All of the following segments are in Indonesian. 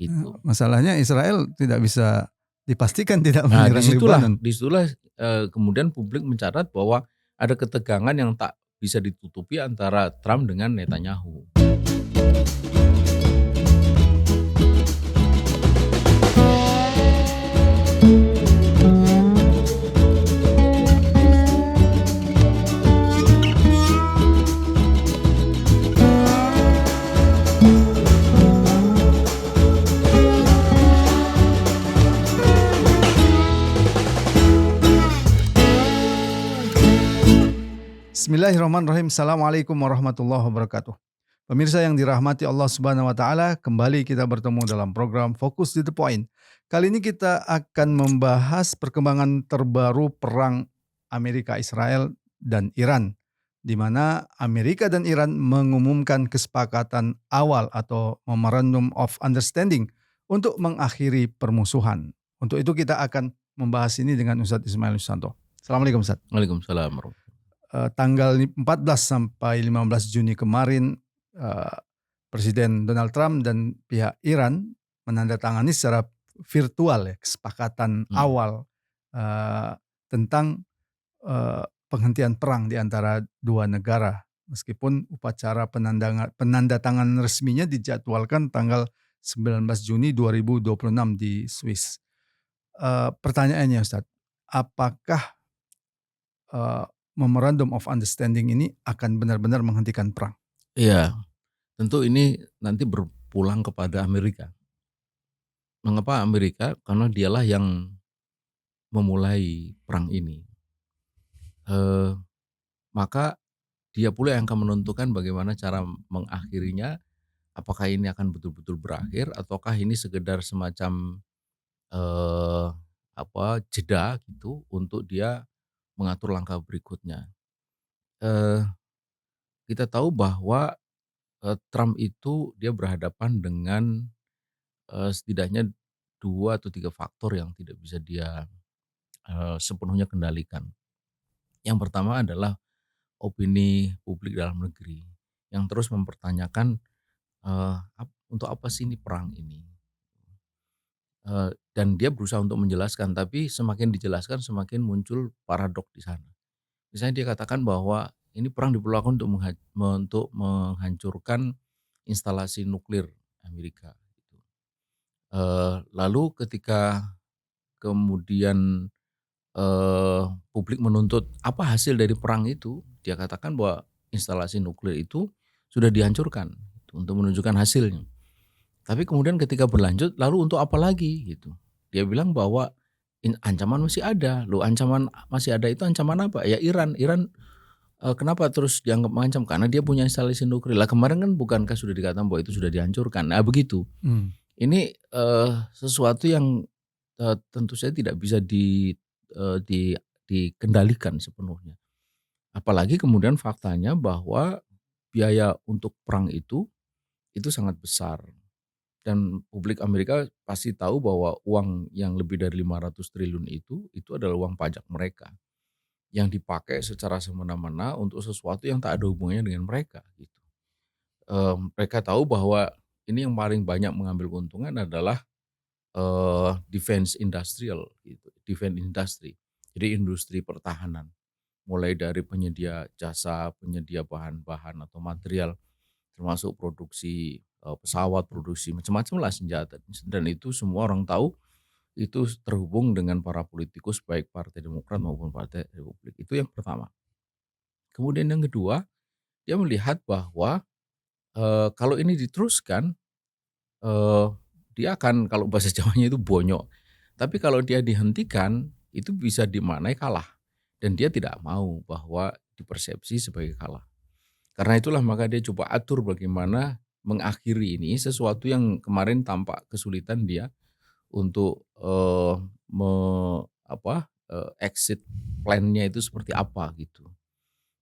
Itu. Masalahnya Israel tidak bisa dipastikan tidak Nah, menyerang Lebanon. disitulah kemudian publik mencatat bahwa ada ketegangan yang tak bisa ditutupi antara Trump dengan Netanyahu. Bismillahirrahmanirrahim. Assalamualaikum warahmatullahi wabarakatuh. Pemirsa yang dirahmati Allah Subhanahu wa taala, kembali kita bertemu dalam program Fokus to the Point. Kali ini kita akan membahas perkembangan terbaru perang Amerika Israel dan Iran, di mana Amerika dan Iran mengumumkan kesepakatan awal atau Memorandum of Understanding untuk mengakhiri permusuhan. Untuk itu kita akan membahas ini dengan Ustadz Ismail Susanto. Assalamualaikum Ustadz. Waalaikumsalam. Tanggal 14 sampai 15 Juni kemarin, Presiden Donald Trump dan pihak Iran menandatangani secara virtual kesepakatan awal tentang penghentian perang di antara dua negara. Meskipun upacara penandatangan resminya dijadwalkan tanggal 19 Juni 2026 di Swiss. Pertanyaannya Ustadz, apakah Memorandum of Understanding ini akan benar-benar menghentikan perang? Iya, tentu ini nanti berpulang kepada Amerika. Mengapa Amerika? Karena dialah yang memulai perang ini. Maka dia pula yang akan menentukan bagaimana cara mengakhirinya. Apakah ini akan betul-betul berakhir ataukah ini sekedar semacam jeda gitu untuk dia mengatur langkah berikutnya. Kita tahu bahwa Trump itu dia berhadapan dengan setidaknya 2 atau 3 faktor yang tidak bisa dia sepenuhnya kendalikan. Yang pertama adalah opini publik dalam negeri yang terus mempertanyakan untuk apa sih ini perang ini? Dan dia berusaha untuk menjelaskan, tapi semakin dijelaskan semakin muncul paradok di sana. Misalnya dia katakan bahwa ini perang diperlukan untuk menghancurkan instalasi nuklir Amerika. Lalu ketika kemudian publik menuntut apa hasil dari perang itu, dia katakan bahwa instalasi nuklir itu sudah dihancurkan untuk menunjukkan hasilnya. Tapi kemudian ketika berlanjut, lalu untuk apa lagi gitu? Dia bilang bahwa ancaman masih ada. Loh, ancaman masih ada itu ancaman apa? Ya Iran. Kenapa terus dianggap mengancam? Karena dia punya instalasi nuklir. Lah kemarin kan bukankah sudah dikatakan bahwa itu sudah dihancurkan? Nah begitu. Ini sesuatu yang tentu saja tidak bisa dikendalikan sepenuhnya. Apalagi kemudian faktanya bahwa biaya untuk perang itu sangat besar. Dan publik Amerika pasti tahu bahwa uang yang lebih dari 500 triliun itu adalah uang pajak mereka yang dipakai secara semena-mena untuk sesuatu yang tak ada hubungannya dengan mereka gitu. Mereka tahu bahwa ini yang paling banyak mengambil keuntungan adalah defense industrial gitu, defense industry. Jadi industri pertahanan. Mulai dari penyedia jasa, penyedia bahan-bahan atau material, termasuk produksi pesawat, produksi macam-macam lah senjata. Dan itu semua orang tahu itu terhubung dengan para politikus baik Partai Demokrat maupun Partai Republik. Itu yang pertama. Kemudian yang kedua, dia melihat bahwa kalau ini diteruskan, dia akan, kalau bahasa Jawanya itu bonyok. Tapi kalau dia dihentikan, itu bisa dimaknai kalah. Dan dia tidak mau bahwa dipersepsi sebagai kalah. Karena itulah maka dia coba atur bagaimana mengakhiri ini, sesuatu yang kemarin tampak kesulitan dia untuk exit plan-nya itu seperti apa gitu.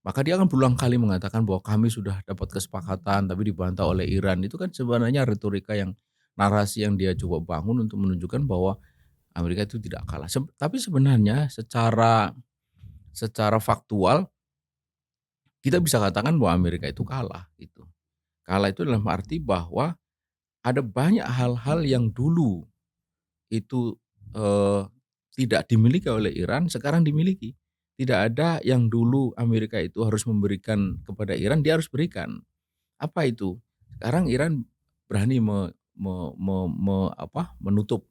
Maka dia akan berulang kali mengatakan bahwa kami sudah dapat kesepakatan tapi dibantah oleh Iran. Itu kan sebenarnya retorika yang, narasi yang dia coba bangun untuk menunjukkan bahwa Amerika itu tidak kalah. Tapi sebenarnya secara faktual kita bisa katakan bahwa Amerika itu kalah gitu. Kalah itu dalam arti bahwa ada banyak hal-hal yang dulu itu, tidak dimiliki oleh Iran, sekarang dimiliki. Tidak ada yang dulu Amerika itu harus memberikan kepada Iran, dia harus berikan. Apa itu? Sekarang Iran berani menutup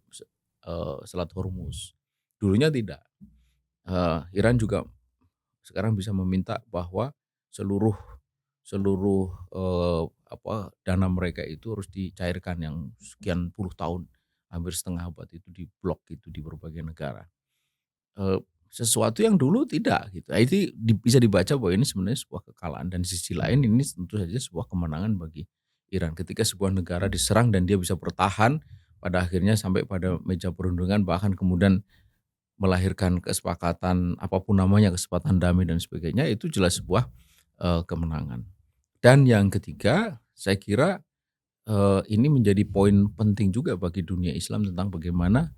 Selat Hormuz. Dulunya tidak. Iran juga sekarang bisa meminta bahwa seluruh seluruh, dana mereka itu harus dicairkan yang sekian puluh tahun, hampir setengah abad itu diblok itu di berbagai negara. Sesuatu yang dulu tidak gitu. Itu bisa dibaca bahwa ini sebenarnya sebuah kekalahan dan di sisi lain ini tentu saja sebuah kemenangan bagi Iran. Ketika sebuah negara diserang dan dia bisa bertahan pada akhirnya sampai pada meja perundingan bahkan kemudian melahirkan kesepakatan apapun namanya, kesepakatan damai dan sebagainya, itu jelas sebuah, kemenangan. Dan yang ketiga, saya kira, ini menjadi poin penting juga bagi dunia Islam tentang bagaimana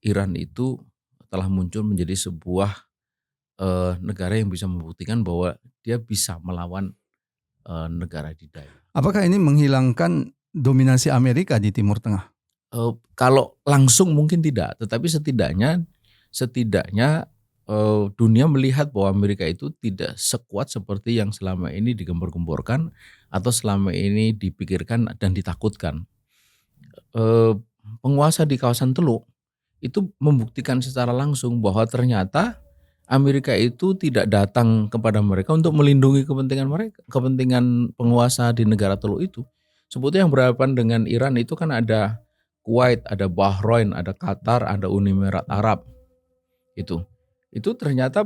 Iran itu telah muncul menjadi sebuah, negara yang bisa membuktikan bahwa dia bisa melawan, negara adidaya. Apakah ini menghilangkan dominasi Amerika di Timur Tengah? Kalau langsung mungkin tidak, tetapi setidaknya, dunia melihat bahwa Amerika itu tidak sekuat seperti yang selama ini digembor-gemborkan atau selama ini dipikirkan dan ditakutkan. Eee, Penguasa di kawasan Teluk itu membuktikan secara langsung bahwa ternyata Amerika itu tidak datang kepada mereka untuk melindungi kepentingan penguasa di negara Teluk itu. Sebetulnya yang berhadapan dengan Iran itu kan ada Kuwait, ada Bahrain, ada Qatar, ada Uni Emirat Arab, itu. Itu ternyata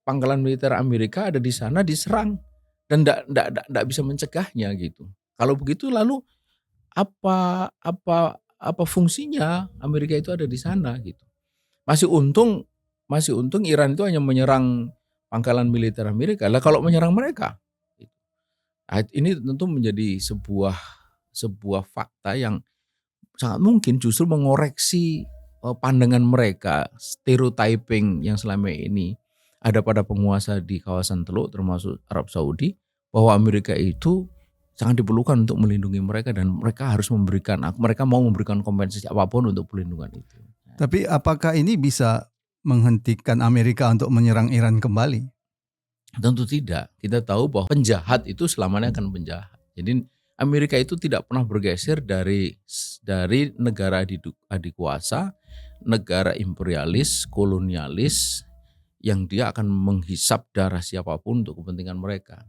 pangkalan militer Amerika ada di sana diserang dan ndak bisa mencegahnya gitu. Kalau begitu lalu apa apa apa fungsinya Amerika itu ada di sana gitu. Masih untung masih untung Iran itu hanya menyerang pangkalan militer Amerika. Lah kalau menyerang mereka, gitu. Ini tentu menjadi sebuah fakta yang sangat mungkin justru mengoreksi, pandangan mereka, stereotyping yang selama ini ada pada penguasa di kawasan Teluk termasuk Arab Saudi, bahwa Amerika itu sangat diperlukan untuk melindungi mereka dan mereka mau memberikan kompensasi apapun untuk perlindungan itu. Tapi apakah ini bisa menghentikan Amerika untuk menyerang Iran kembali? Tentu tidak. Kita tahu bahwa penjahat itu selamanya akan penjahat. Jadi Amerika itu tidak pernah bergeser dari negara adikuasa, negara imperialis, kolonialis yang dia akan menghisap darah siapapun untuk kepentingan mereka.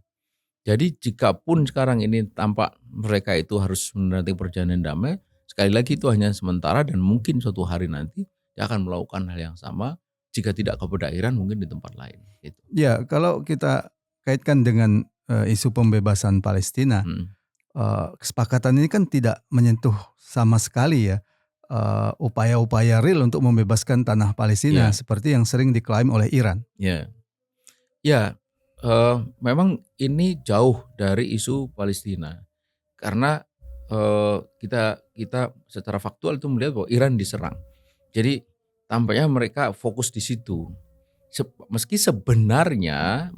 Jadi jikapun sekarang ini tampak mereka itu harus menanti perjanjian damai, sekali lagi itu hanya sementara dan mungkin suatu hari nanti dia akan melakukan hal yang sama, jika tidak kepada Iran mungkin di tempat lain. Gitu. Ya, kalau kita kaitkan dengan isu pembebasan Palestina, kesepakatan ini kan tidak menyentuh sama sekali ya upaya-upaya real untuk membebaskan tanah Palestina seperti yang sering diklaim oleh Iran. Ya, memang ini jauh dari isu Palestina karena kita secara faktual itu melihat bahwa Iran diserang. Jadi tampaknya mereka fokus di situ. Meski sebenarnya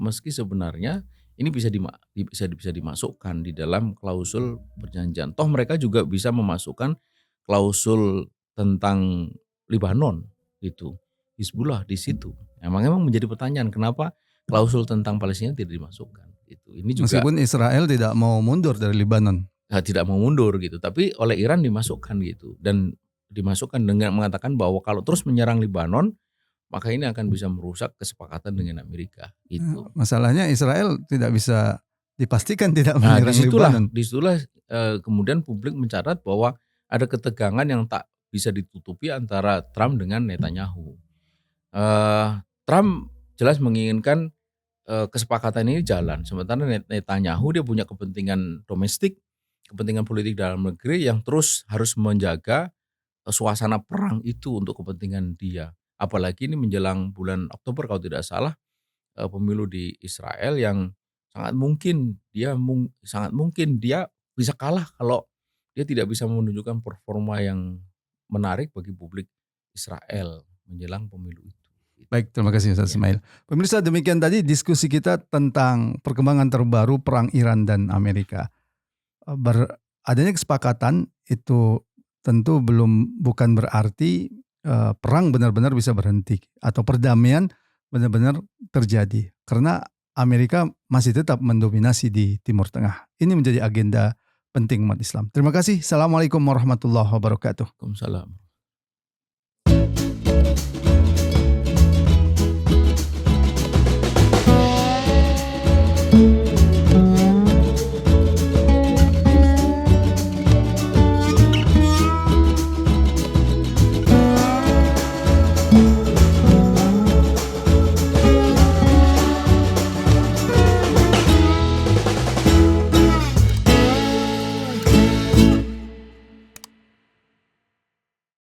ini bisa dimasukkan di dalam klausul perjanjian. Toh mereka juga bisa memasukkan klausul tentang Lebanon itu, Hizbullah di situ. Memang menjadi pertanyaan kenapa klausul tentang Palestina tidak dimasukkan. Itu. Ini juga meskipun Israel tidak mau mundur dari Lebanon. Tidak mau mundur gitu, tapi oleh Iran dimasukkan gitu dan dimasukkan dengan mengatakan bahwa kalau terus menyerang Lebanon maka ini akan bisa merusak kesepakatan dengan Amerika gitu. Masalahnya Israel tidak bisa dipastikan tidak menyerang Lebanon. Disitulah kemudian publik mencatat bahwa ada ketegangan yang tak bisa ditutupi antara Trump dengan Netanyahu. Trump jelas menginginkan kesepakatan ini jalan, sementara Netanyahu dia punya kepentingan domestik, kepentingan politik dalam negeri yang terus harus menjaga suasana perang itu untuk kepentingan dia. Apalagi ini menjelang bulan Oktober kalau tidak salah, pemilu di Israel yang sangat mungkin dia bisa kalah kalau dia tidak bisa menunjukkan performa yang menarik bagi publik Israel menjelang pemilu itu. Baik, terima kasih Ustaz Ismail. Pemirsa, demikian tadi diskusi kita tentang perkembangan terbaru perang Iran dan Amerika. Adanya kesepakatan itu tentu bukan berarti perang benar-benar bisa berhenti atau perdamaian benar-benar terjadi. Karena Amerika masih tetap mendominasi di Timur Tengah. Ini menjadi agenda penting umat Islam. Terima kasih. Assalamualaikum warahmatullahi wabarakatuh. Waalaikumsalam.